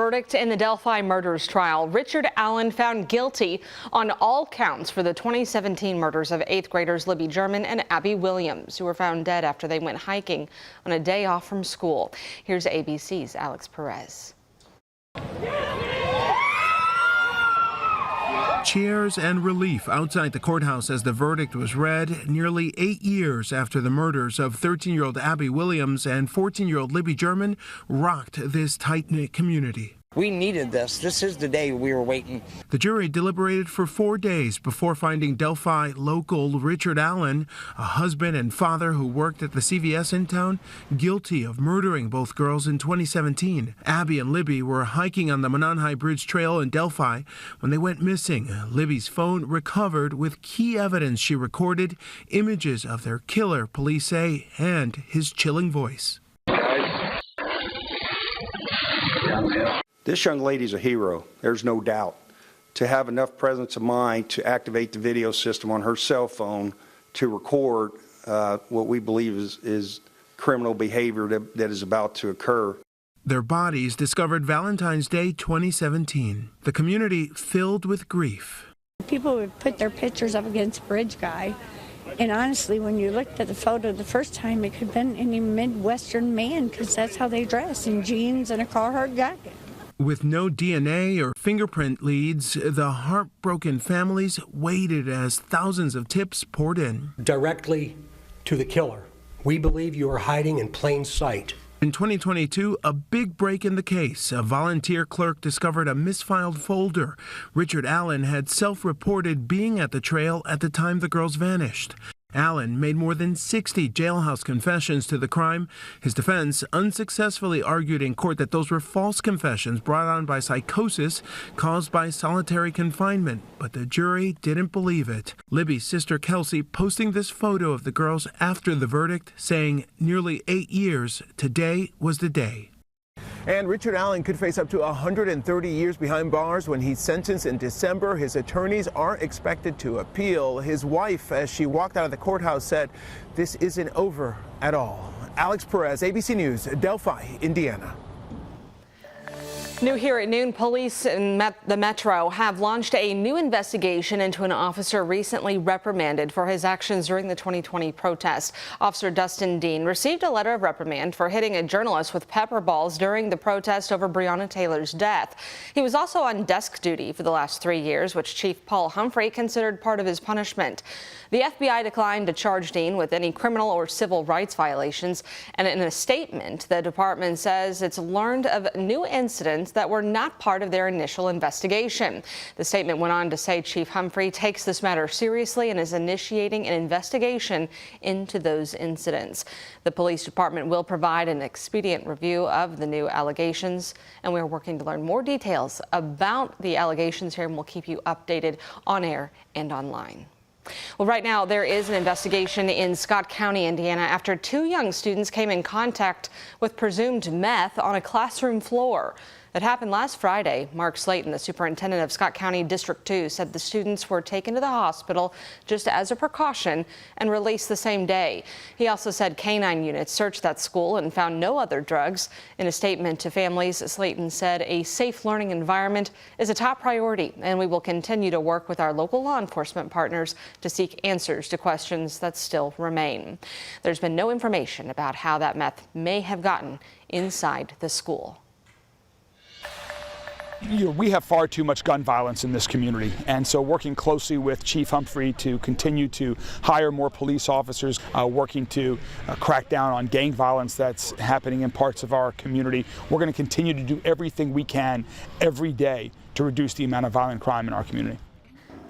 verdict in the Delphi murders trial. Richard Allen found guilty on all counts for the 2017 murders of 8th graders Libby German and Abby Williams, who were found dead after they went hiking on a day off from school. Here's ABC's Alex Perez. Cheers and relief outside the courthouse as the verdict was read nearly 8 years after the murders of 13-year-old Abby Williams and 14-year-old Libby German rocked this tight-knit community. We needed this. This is the day we were waiting. The jury deliberated for 4 days before finding Delphi local Richard Allen, a husband and father who worked at the CVS in town, guilty of murdering both girls in 2017. Abby and Libby were hiking on the Mononhai Bridge Trail in Delphi when they went missing. Libby's phone recovered with key evidence she recorded, images of their killer, police say, and his chilling voice. This young lady's a hero, there's no doubt. To have enough presence of mind to activate the video system on her cell phone to record what we believe is criminal behavior that is about to occur. Their bodies discovered Valentine's Day 2017. The community filled with grief. People would put their pictures up against Bridge Guy. And honestly, when you looked at the photo the first time, it could have been any Midwestern man, because that's how they dress, in jeans and a Carhartt jacket. With no DNA or fingerprint leads, the heartbroken families waited as thousands of tips poured in. Directly to the killer. We believe you are hiding in plain sight. In 2022, a big break in the case. A volunteer clerk discovered a misfiled folder. Richard Allen had self-reported being at the trail at the time the girls vanished. Allen made more than 60 jailhouse confessions to the crime. His defense unsuccessfully argued in court that those were false confessions brought on by psychosis caused by solitary confinement, but the jury didn't believe it. Libby's sister Kelsey posting this photo of the girls after the verdict, saying, "Nearly 8 years, today was the day." And Richard Allen could face up to 130 years behind bars when he's sentenced in December. His attorneys aren't expected to appeal. His wife, as she walked out of the courthouse, said this isn't over at all. Alex Perez, ABC News, Delphi, Indiana. New here at noon, police in the Metro have launched a new investigation into an officer recently reprimanded for his actions during the 2020 protest. Officer Dustin Dean received a letter of reprimand for hitting a journalist with pepper balls during the protest over Breonna Taylor's death. He was also on desk duty for the last 3 years, which Chief Paul Humphrey considered part of his punishment. The FBI declined to charge Dean with any criminal or civil rights violations, and in a statement, the department says it's learned of new incidents that were not part of their initial investigation. The statement went on to say Chief Humphrey takes this matter seriously and is initiating an investigation into those incidents. The police department will provide an expedient review of the new allegations, and we're working to learn more details about the allegations here, and we'll keep you updated on air and online. Well, right now there is an investigation in Scott County, Indiana, after 2 young students came in contact with presumed meth on a classroom floor. It happened last Friday. Mark Slayton, the superintendent of Scott County District 2, said the students were taken to the hospital just as a precaution and released the same day. He also said canine units searched that school and found no other drugs. In a statement to families, Slayton said a safe learning environment is a top priority, and we will continue to work with our local law enforcement partners to seek answers to questions that still remain. There's been no information about how that meth may have gotten inside the school. We have far too much gun violence in this community, and so working closely with Chief Humphrey to continue to hire more police officers, working to crack down on gang violence that's happening in parts of our community. We're going to continue to do everything we can every day to reduce the amount of violent crime in our community.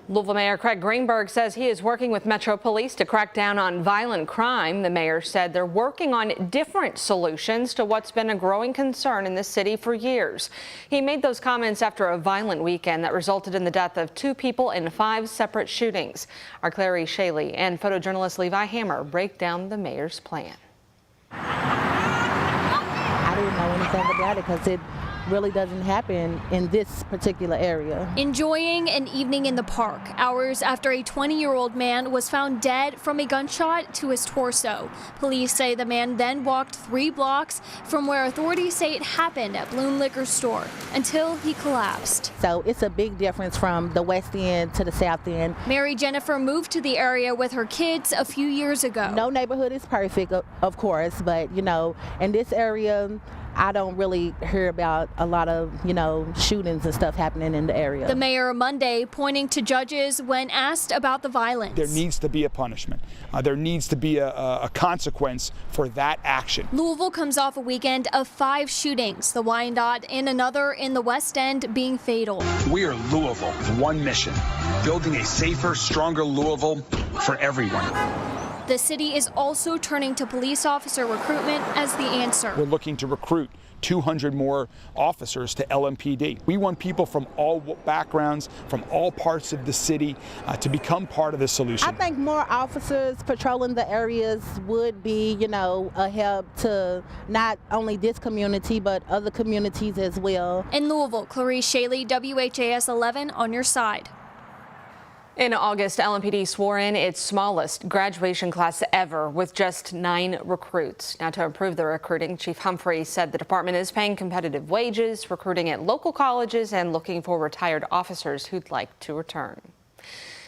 Louisville Mayor Craig Greenberg says he is working with Metro Police to crack down on violent crime. The mayor said they're working on different solutions to what's been a growing concern in the city for years. He made those comments after a violent weekend that resulted in the death of 2 people in 5 separate shootings. Our Clary Shaley and photojournalist Levi Hammer break down the mayor's plan. I didn't know anything about it because really doesn't happen in this particular area. Enjoying an evening in the park, hours after a 20-year-old man was found dead from a gunshot to his torso. Police say the man then walked 3 blocks from where authorities say it happened at Bloom Liquor Store until he collapsed. So it's a big difference from the West End to the South End. Mary Jennifer moved to the area with her kids a few years ago. No neighborhood is perfect, of course, but you know, in this area, I don't really hear about a lot of, shootings and stuff happening in the area. The mayor Monday pointing to judges when asked about the violence. There needs to be a punishment. There needs to be a consequence for that action. Louisville comes off a weekend of 5 shootings, the Wyandotte and another in the West End being fatal. We are Louisville, one mission, building a safer, stronger Louisville for everyone. The city is also turning to police officer recruitment as the answer. We're looking to recruit 200 more officers to LMPD. We want people from all backgrounds, from all parts of the city to become part of the solution. I think more officers patrolling the areas would be, a help to not only this community, but other communities as well. In Louisville, Clarice Shaley, WHAS 11 on your side. In August, LMPD swore in its smallest graduation class ever with just 9 recruits. Now, to improve the recruiting, Chief Humphrey said the department is paying competitive wages, recruiting at local colleges, and looking for retired officers who'd like to return.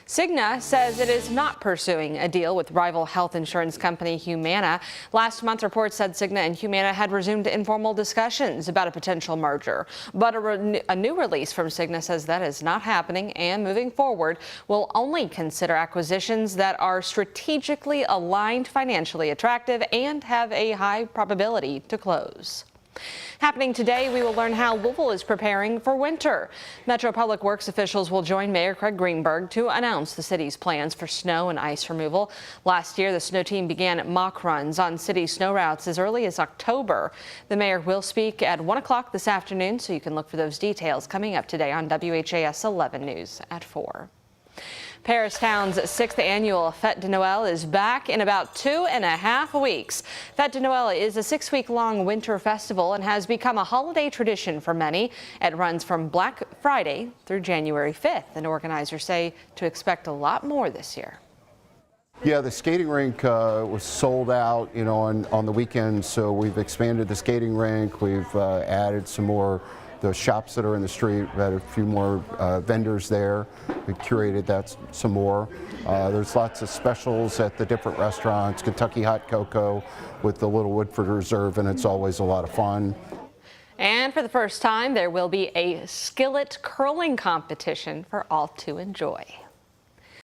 Cigna says it is not pursuing a deal with rival health insurance company Humana. Last month, reports said Cigna and Humana had resumed informal discussions about a potential merger. But a new release from Cigna says that is not happening, and moving forward will only consider acquisitions that are strategically aligned, financially attractive, and have a high probability to close. Happening today, we will learn how Louisville is preparing for winter. Metro Public Works officials will join Mayor Craig Greenberg to announce the city's plans for snow and ice removal. Last year, the snow team began mock runs on city snow routes as early as October. The mayor will speak at 1 o'clock this afternoon, so you can look for those details coming up today on WHAS 11 News at 4. Paris Town's 6th annual Fête de Noël is back in about 2.5 weeks. Fête de Noël is a 6-week-long winter festival and has become a holiday tradition for many. It runs from Black Friday through January 5th, and organizers say to expect a lot more this year. Yeah, the skating rink was sold out, on the weekend, so we've expanded the skating rink. We've added some more. The shops that are in the street, we've had a few more vendors there. We curated that some more. There's lots of specials at the different restaurants, Kentucky Hot Cocoa with the Little Woodford Reserve, and it's always a lot of fun. And for the first time, there will be a skillet curling competition for all to enjoy.